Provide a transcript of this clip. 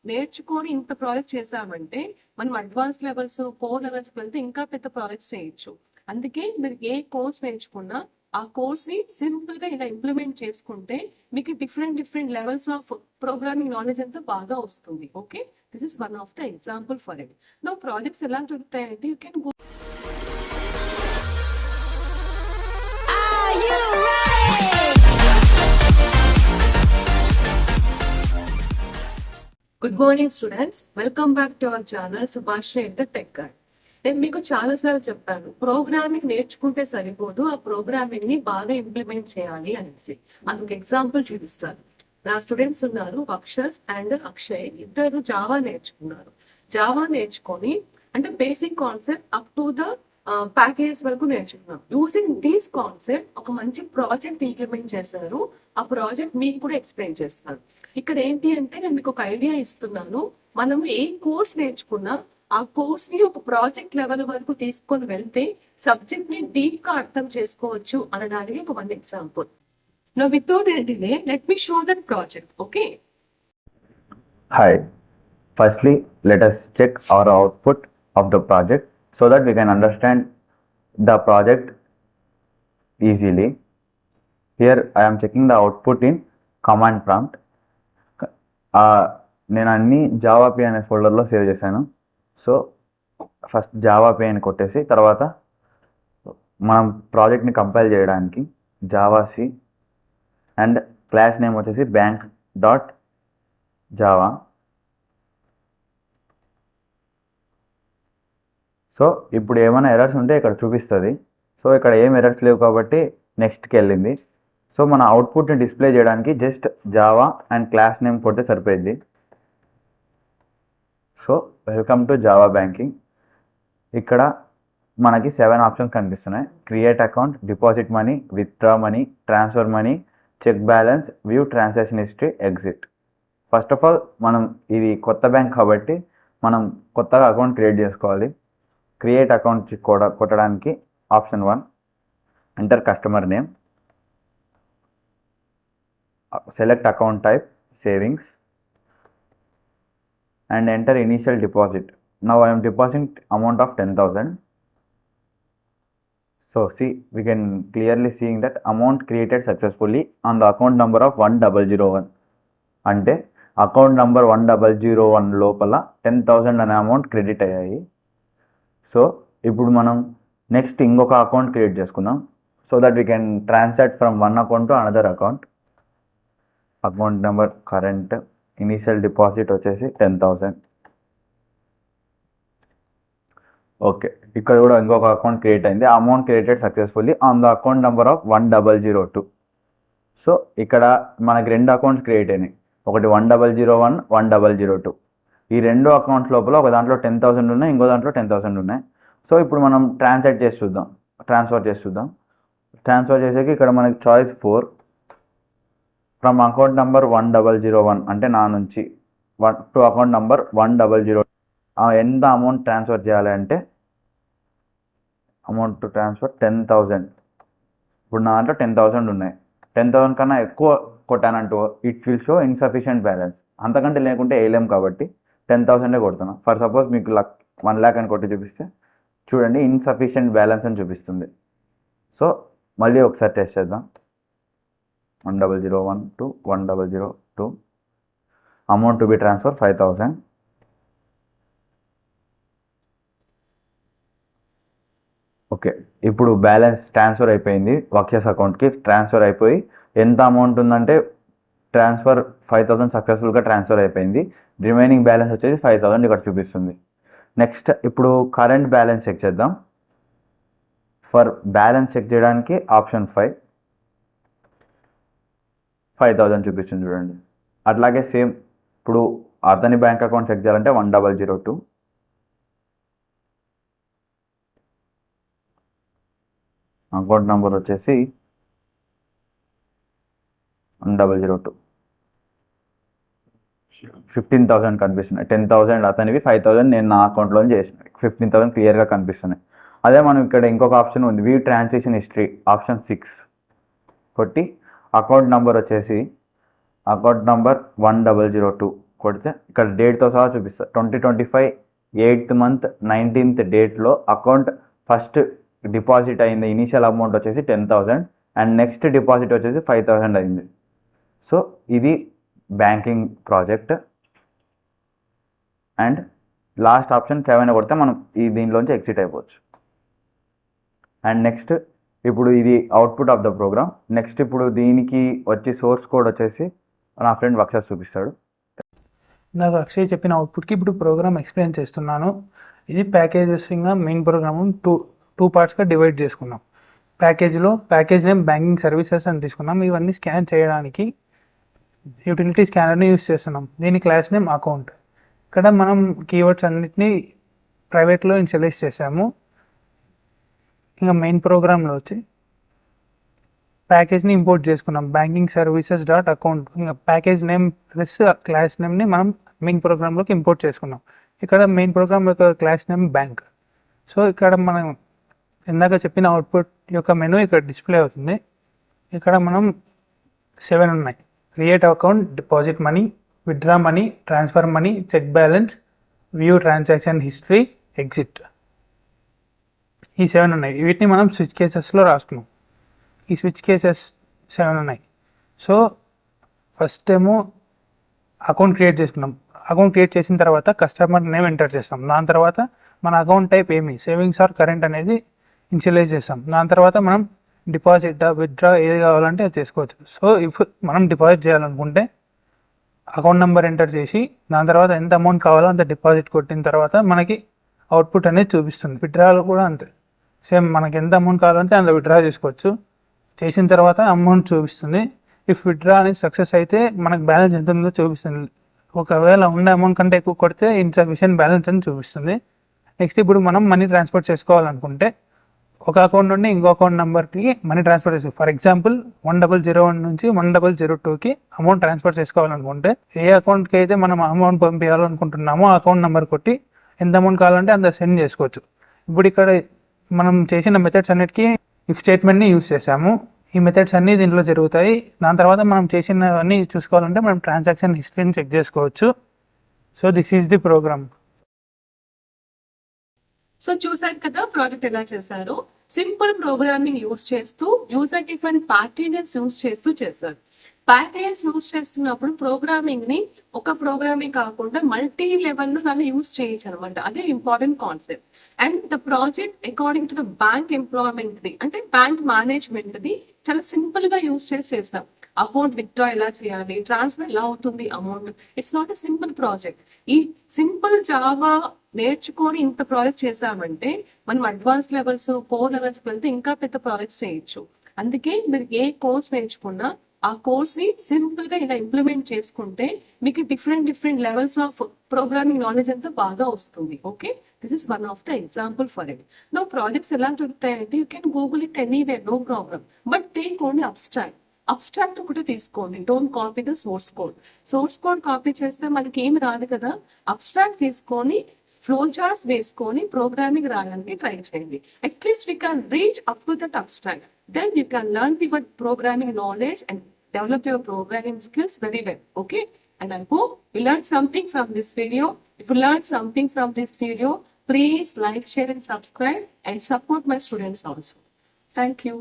నేర్చుకొని ఇంత ప్రాజెక్ట్ చేసామంటే మనం అడ్వాన్స్ లెవెల్స్ 4 లెవెల్స్ వెళ్తే ఇంకా పెద్ద ప్రాజెక్ట్స్ చేయొచ్చు. అందుకే మీరు ఏ కోర్స్ నేర్చుకున్నా ఆ కోర్స్ ని సింపుల్ గా ఇలా ఇంప్లిమెంట్ చేసుకుంటే మీకు different levels of programming knowledge అంతా బాగా వస్తుంది. Okay, this is one of the example for it. No projects ఎలా దొరుకుతాయంటే you can go. Good morning students, welcome back to our channel Subhashri at the tech guide. నేను మీకు చాలాసార్లు చెప్పాను, programming నేర్చుకుంటే సరిపోదు, ఆ ప్రోగ్రామింగ్ ని బాగా ఇంప్లిమెంట్ చేయాలి అనేసి. అందుకు ఎగ్జాంపుల్ చూపిస్తాను. నా స్టూడెంట్స్ ఉన్నారు, అక్షస్ అండ్ అక్షయ్, ఇద్దరు జావా నేర్చుకున్నారు. జావా నేర్చుకొని అంటే basic concept up to the package వరకు నేర్చుకున్నాం. యూజింగ్ దీస్ కాన్సెప్ట్ ఒక మంచి ప్రాజెక్ట్ ఇంప్లిమెంట్ చేశారు. ఆ ప్రాజెక్ట్ మీకు కూడా ఎక్స్ప్లెయిన్ చేస్తాను. ఇక్కడ ఏంటి అంటే నేను మీకు ఒక ఐడియా ఇస్తున్నాను. మనం ఏ కోర్స్ నేర్చుకున్నా ఆ కోర్స్ ని ఒక ప్రాజెక్ట్ లెవెల్ వరకు తీసుకొని వెళ్తే సబ్జెక్ట్ ని డీప్ గా అర్థం చేసుకోవచ్చు అనడానికి ఒక one example. Now without any delay, let me show that project. Okay. Hi. Firstly, let us check our output of the project so that we can understand the project easily. Here I am checking the output in command prompt. నేను అన్ని Java pay అనే ఫోల్డర్లో save చేశాను. So first Java pay అని కొట్టేసి తర్వాత మనం ప్రాజెక్ట్ని compile చేయడానికి జావాసి అండ్ క్లాస్ నేమ్ వచ్చేసి bank.java. సో ఇప్పుడు ఏమైనా ఎర్రర్స్ ఉంటే ఇక్కడ చూపిస్తుంది. సో ఇక్కడ ఏం ఎర్రర్స్ లేవు కాబట్టి నెక్స్ట్కి వెళ్ళింది. సో మన అవుట్పుట్ని డిస్ప్లే చేయడానికి just Java and class name కొడితే సరిపోయింది. So welcome to Java banking. ఇక్కడ మనకి 7 ఆప్షన్స్ కనిపిస్తున్నాయి. Create account, deposit money, withdraw money, transfer money, check balance, view transaction history, exit. First of all మనం ఇది కొత్త బ్యాంక్ కాబట్టి మనం కొత్తగా అకౌంట్ క్రియేట్ చేసుకోవాలి. క్రియేట్ అకౌంట్ కొట్టడానికి option 1, enter customer name, select account type, savings, and enter initial deposit. Now I am depositing amount of 10,000. So see, we can clearly seeing that amount created successfully on the account number of 1001. అంటే account number 1001 లోపల 10,000 అనే amount credit అయ్యాయి. So ఇప్పుడు మనం next ఇంకొక account create చేసుకుందాం. So that we can transact from one account to another account. Account number current, initial deposit వచ్చేసి 10,000. Okay, ఇక్కడ కూడా ఇంకొక అకౌంట్ క్రియేట్ అయింది. Amount created successfully on the account number of 1002. So ఇక్కడ మనకి 2 accounts create అయినాయి, ఒకటి 1001, 1002. ఈ 2 అకౌంట్స్ లోపల ఒక దాంట్లో 10,000 ఉన్నాయి, ఇంకో దాంట్లో 10,000 ఉన్నాయి. సో ఇప్పుడు మనం ట్రాన్స్ఫర్ చేసి చూద్దాం. ట్రాన్స్ఫర్ చేసేకి ఇక్కడ మనకి చాయిస్ 4 ఫ్రమ్ అకౌంట్ నెంబర్ 1001 అంటే నా నుంచి టు అకౌంట్ నెంబర్ 100. ఎంత అమౌంట్ ట్రాన్స్ఫర్ చేయాలి అంటే అమౌంట్ టు ట్రాన్స్ఫర్ 10,000. ఇప్పుడు నా దాంట్లో 10,000 ఉన్నాయి. 10,000 కన్నా ఎక్కువ కొట్టానంటూ it will show insufficient balance. అంతకంటే లేకుంటే వేయలేం కాబట్టి 10,000 కొడుతున్నా. ఫర్ సపోజ్ మీకు 1 lakh అని కొట్టి చూపిస్తే చూడండి ఇన్సఫిషియంట్ బ్యాలెన్స్ అని చూపిస్తుంది. సో మళ్ళీ ఒకసారి టెస్ట్ చేద్దాం. 1001 to 1002. Amount to be transfer 5,000. Okay, ఇప్పుడు బ్యాలెన్స్ ట్రాన్స్ఫర్ అయిపోయింది. వక్షస్ అకౌంట్కి ట్రాన్స్ఫర్ అయిపోయి ఎంత అమౌంట్ ఉందంటే ట్రాన్స్ఫర్ 5,000 సక్సెస్ఫుల్గా ట్రాన్స్ఫర్ అయిపోయింది. రిమైనింగ్ బ్యాలెన్స్ వచ్చేసి 5,000 ఇక్కడ చూపిస్తుంది. నెక్స్ట్ ఇప్పుడు కరెంట్ బ్యాలెన్స్ చెక్ చేద్దాం. ఫర్ బ్యాలెన్స్ చెక్ చేయడానికి ఆప్షన్ 5,000 చూపిస్తుంది చూడండి. అట్లాగే సేమ్ ఇప్పుడు అతని బ్యాంక్ అకౌంట్ చెక్ చేయాలంటే 1002. అకౌంట్ నెంబర్ వచ్చేసి 1002. 15,000 కనిపిస్తున్నాయి. 10,000 అతనివి, 5,000 నేను నా అకౌంట్లో చేసిన. 15,000 క్లియర్గా కనిపిస్తున్నాయి. అదే మనం ఇక్కడ ఇంకొక ఆప్షన్ ఉంది, వ్యూ ట్రాన్సాక్షన్ హిస్టరీ, ఆప్షన్ 6 కొట్టి అకౌంట్ నెంబర్ వచ్చేసి అకౌంట్ నెంబర్ 1002 కొడితే ఇక్కడ డేట్తో సహా చూపిస్తా. 2025 8th month 19th డేట్లో అకౌంట్ ఫస్ట్ డిపాజిట్ అయింది. ఇనీషియల్ అమౌంట్ వచ్చేసి 10,000 అండ్ నెక్స్ట్ డిపాజిట్ వచ్చేసి 5,000 అయింది. సో ఇది banking project. And last option 7 కొడితే మనం దీనిలోంచి ఎగ్జిట్ అయిపోవచ్చు. అండ్ నెక్స్ట్ ఇప్పుడు ఇది output of the program. Next ఇప్పుడు దీనికి వచ్చి సోర్స్ కోడ్ వచ్చేసి నా ఫ్రెండ్ వక్షస్ చూపిస్తాడు. నాకు అక్షయ్ చెప్పిన అవుట్పుట్కి ఇప్పుడు ప్రోగ్రామ్ ఎక్స్ప్లెయిన్ చేస్తున్నాను. ఇది ప్యాకేజెస్ ఇంకా మెయిన్ ప్రోగ్రామ్ టూ పార్ట్స్గా డివైడ్ చేసుకున్నాం. ప్యాకేజ్ నేమ్ బ్యాంకింగ్ సర్వీసెస్ అని తీసుకున్నాం. ఇవన్నీ స్కాన్ చేయడానికి యూటిలిటీ స్కానర్ని యూస్ చేస్తున్నాం. దీని క్లాస్ నేమ్ అకౌంట్. ఇక్కడ మనం కీవర్డ్స్ అన్నిటినీ ప్రైవేట్లో ఇనిషియలైజ్ చేసాము. ఇంకా మెయిన్ ప్రోగ్రాంలో వచ్చి ప్యాకేజ్ని ఇంపోర్ట్ చేసుకున్నాం. బ్యాంకింగ్ సర్వీసెస్ డాట్ అకౌంట్ ఇంకా ప్యాకేజ్ నేమ్ ప్లస్ క్లాస్ నేమ్ని మనం మెయిన్ ప్రోగ్రాంలోకి ఇంపోర్ట్ చేసుకున్నాం. ఇక్కడ మెయిన్ ప్రోగ్రామ్ యొక్క క్లాస్ నేమ్ బ్యాంక్. సో ఇక్కడ మనం ఇందాక చెప్పిన అవుట్పుట్ యొక్క మెనూ ఇక్కడ డిస్ప్లే అవుతుంది. ఇక్కడ మనం 7 ఉన్నాయి. Create account, deposit money, withdraw money, transfer money, check balance, view transaction history, exit. ఈ 7 ఉన్నాయి. వీటిని మనం స్విచ్ కేసెస్లో రాసుకున్నాం. ఈ స్విచ్ కేసెస్ 7 ఉన్నాయి. సో ఫస్ట్ ఏమో అకౌంట్ క్రియేట్ చేసుకున్నాం. అకౌంట్ క్రియేట్ చేసిన తర్వాత కస్టమర్ నేమ్ ఎంటర్ చేస్తాం. దాని తర్వాత మన అకౌంట్ టైప్ ఏమి సేవింగ్స్ ఆర్ కరెంట్ అనేది ఇనిషియలైజ్ చేస్తాం. దాని తర్వాత మనం డిపాజిట్ విత్డ్రా ఏది కావాలంటే అది చేసుకోవచ్చు. సో ఇఫ్ మనం డిపాజిట్ చేయాలనుకుంటే అకౌంట్ నెంబర్ ఎంటర్ చేసి దాని తర్వాత ఎంత అమౌంట్ కావాలో అంత డిపాజిట్ కొట్టిన తర్వాత మనకి అవుట్పుట్ అనేది చూపిస్తుంది. విత్డ్రాలో కూడా అంతే సేమ్. మనకి ఎంత అమౌంట్ కావాలంటే అందులో విత్డ్రా చేసుకోవచ్చు. చేసిన తర్వాత అమౌంట్ చూపిస్తుంది. ఇఫ్ విత్డ్రా అనేది సక్సెస్ అయితే మనకు బ్యాలెన్స్ ఎంత ఉందో చూపిస్తుంది. ఒకవేళ ఉన్న అమౌంట్ కంటే ఎక్కువ కొడితే ఇన్సఫిషియెంట్ బ్యాలెన్స్ అని చూపిస్తుంది. నెక్స్ట్ ఇప్పుడు మనం మనీ ట్రాన్స్ఫర్ చేసుకోవాలనుకుంటే ఒక అకౌంట్ నుండి ఇంకో అకౌంట్ నెంబర్కి మనీ ట్రాన్స్ఫర్ చేసుకో. ఫర్ ఎగ్జాంపుల్ 1001 నుంచి 1002కి అమౌంట్ ట్రాన్స్ఫర్ చేసుకోవాలనుకుంటే ఏ అకౌంట్కి అయితే మనం అమౌంట్ పంపించాలనుకుంటున్నామో ఆ అకౌంట్ నెంబర్ కొట్టి ఎంత అమౌంట్ కావాలంటే అంత సెండ్ చేసుకోవచ్చు. ఇప్పుడు ఇక్కడ మనం చేసిన మెథడ్స్ అన్నిటికీ ఇఫ్ స్టేట్మెంట్ని యూస్ చేసాము. ఈ మెథడ్స్ అన్నీ దీంట్లో జరుగుతాయి. దాని తర్వాత మనం చేసినవన్నీ చూసుకోవాలంటే మనం ట్రాన్సాక్షన్ హిస్టరీని చెక్ చేసుకోవచ్చు. So this is the program. So చూసారు కదా ప్రాజెక్ట్ ఎలా చేశారు. సింపుల్ ప్రోగ్రామింగ్ యూస్ చేస్తూ యూజర్ డిఫరెంట్ ప్యాకేజెస్ యూస్ చేస్తూ చేశారు. ప్యాకేజెస్ యూస్ చేస్తున్నప్పుడు ప్రోగ్రామింగ్ ని ఒక ప్రోగ్రామింగ్ కాకుండా మల్టీ లెవెల్ లో దాన్ని యూస్ చేయొచ్చు అనమాట. అదే important concept. And the project according to the bank employment the అంటే బ్యాంక్ మేనేజ్మెంట్ ది చాలా సింపుల్ గా యూస్ చేస్తాం. అకౌంట్ విత్డ్రా ఎలా చేయాలి, ట్రాన్స్ఫర్ ఎలా అవుతుంది amount. It's not a simple project. ఈ సింపుల్ జావా నేర్చుకొని ఇంత ప్రాజెక్ట్ చేసామంటే మనం అడ్వాన్స్ లెవెల్స్ 4 లెవెల్స్ వెళ్తే ఇంకా పెద్ద ప్రాజెక్ట్స్ చేయొచ్చు. అందుకే మీరు ఏ కోర్స్ నేర్చుకున్నా ఆ కోర్స్ ని సింపుల్ గా ఇలా ఇంప్లిమెంట్ చేసుకుంటే మీకు different levels of programming knowledge అంతా బాగా వస్తుంది. Okay, this is one of the example for it. No projects ఎలా దొరుకుతాయంటే you can Google it anywhere, no problem. But take only abstract ఒకటి తీసుకోండి. Don't copy the source code copy చేస్తే మనకి ఏమి రాదు కదా. అబ్స్ట్రాక్ట్ తీసుకొని ఫ్లో చార్ట్స్ వేసుకొని ప్రోగ్రామింగ్ రాయడానికి ట్రై చేయండి. At least we can reach up to that abstract. Then you can learn your programming knowledge and develop your programming skills very well. Okay, and I hope you learned something from this video. If you learned something from this video, please like, share and subscribe and support my students also. Thank you.